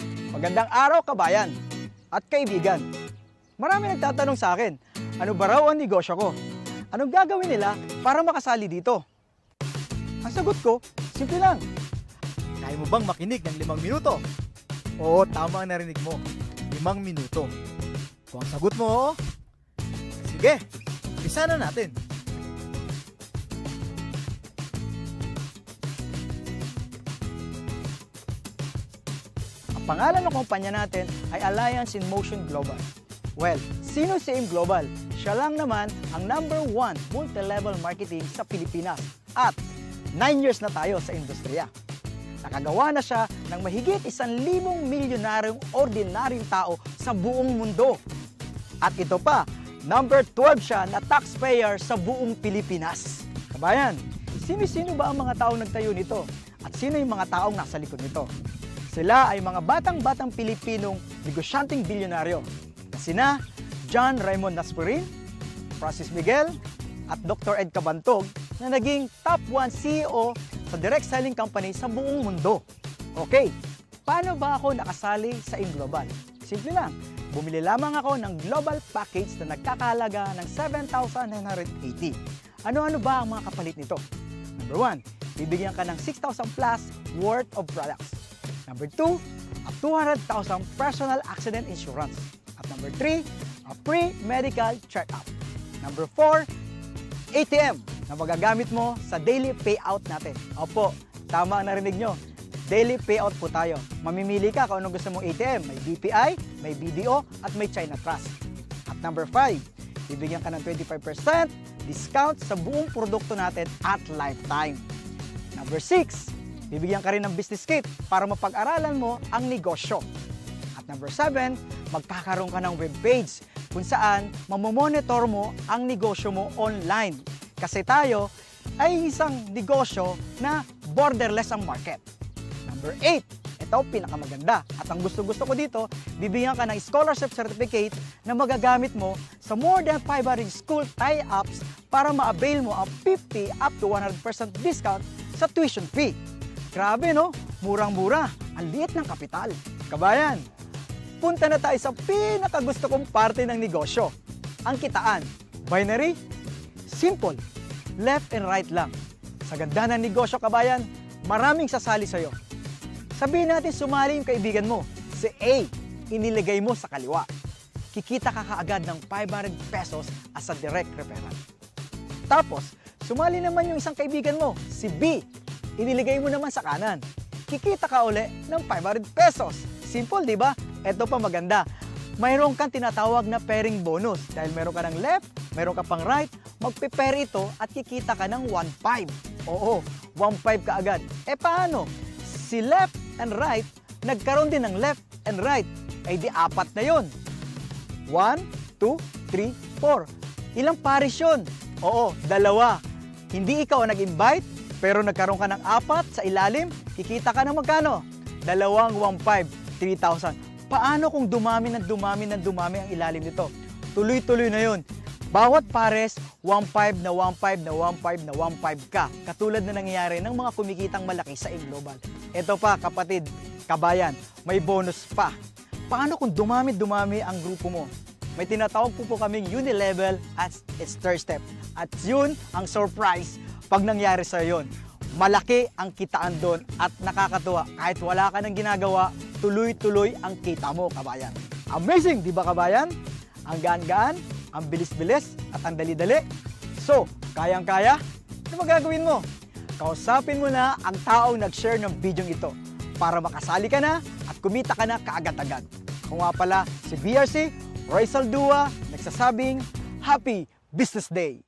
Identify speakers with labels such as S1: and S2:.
S1: Magandang araw, kabayan at kaibigan. Marami nagtatanong sa akin, ano ba raw ang negosyo ko? Anong gagawin nila para makasali dito? Ang sagot ko, simple lang. Kaya mo bang makinig ng 5 minuto? Oo, tama ang narinig mo. 5 minuto. Kung ang sagot mo, oo, sige, umpisa na natin. Ang pangalan ng kumpanya natin ay Alliance in Motion Global. Well, sino si AIM Global? Siya lang naman ang #1 multi-level marketing sa Pilipinas at 9 years na tayo sa industriya. Nakagawa na siya ng mahigit 1,000 milyonaryong ordinaryong tao sa buong mundo. At ito pa, #12 siya na taxpayer sa buong Pilipinas. Kabayan, sino-sino ba ang mga taong nagtayo nito? At sino yung mga taong nasa likod nito? Sila ay mga batang-batang Pilipinong negosyanteng bilyonaryo na sina John Raymond Naspurin, Francis Miguel, at Dr. Ed Cabantog na naging top 1 CEO sa direct selling company sa buong mundo. Okay, paano ba ako nakasali sa AIM Global? Simple lang, bumili lamang ako ng global package na nagkakahalaga ng 7,980. Ano-ano ba ang mga kapalit nito? Number 1, bibigyan ka ng 6,000 plus worth of products. Number 2, a 200,000 personal accident insurance. At number 3, a free medical check-up. Number 4, ATM na magagamit mo sa daily payout natin. Opo, tama ang narinig nyo. Daily payout po tayo. Mamimili ka kung anong gusto mong ATM. May BPI, may BDO, at may China Trust. At number 5, bibigyan ka ng 25% discount sa buong produkto natin at lifetime. Number 6, bibigyan ka rin ng business kit para mapag-aralan mo ang negosyo. At number 7, magkakaroon ka ng webpage kung saan mamomonitor mo ang negosyo mo online. Kasi tayo ay isang negosyo na borderless ang market. Number 8, ito pinakamaganda. At ang gusto-gusto ko dito, bibigyan ka ng scholarship certificate na magagamit mo sa more than 500 school tie-ups para ma-avail mo ang 50 up to 100% discount sa tuition fee. Grabe no? Murang-mura. Ang liit ng kapital. Kabayan, punta na tayo sa pinakagusto kong parte ng negosyo. Ang kitaan. Binary? Simple. Left and right lang. Sa ganda ng negosyo, kabayan, maraming sasali sa'yo. Sabihin natin sumali yung kaibigan mo. Si A, iniligay mo sa kaliwa. Kikita ka kaagad ng 500 pesos as a direct referral. Tapos, sumali naman yung isang kaibigan mo, si B, iniligay mo naman sa kanan. Kikita ka uli ng 500 pesos. Simple, di ba? Ito pa maganda. Mayroon kang tinatawag na pairing bonus. Dahil meron ka ng left, meron ka pang right, magpe-pair ito at kikita ka ng 1.5. Oo, 1.5 ka agad. E paano? Si left and right, nagkaroon din ng left and right. Ay di 4 na yun. 1, 2, 3, 4. Ilang pares yun? Oo, 2. Hindi ikaw ang nag-invite, pero nagkaroon ka ng 4 sa ilalim, kikita ka ng magkano? 2 1.5, 3,000. Paano kung dumami ang ilalim nito? Tuloy-tuloy na yun. Bawat pares, 1.5 na 1.5 na 1.5 na 1.5 ka. Katulad na nangyayari ng mga kumikitang malaki sa AIM Global. Ito pa, kapatid, kabayan, may bonus pa. Paano kung dumami ang grupo mo? May tinatawag po kaming unilevel at its third step. At yun ang surprise pag nangyari sa yun. Malaki ang kitaan doon at nakakatuwa. Kahit wala ka nang ginagawa, tuloy-tuloy ang kita mo, kabayan. Amazing, di ba, kabayan? Ang gaan-gaan, ang bilis-bilis, at ang dali-dali. So, kayang-kaya? Ano magagawin mo? Kausapin mo na ang taong nag-share ng video ito para makasali ka na at kumita ka na kaagad-agad. Ako nga pala si BRC, Roy Saldua, nagsasabing Happy Business Day!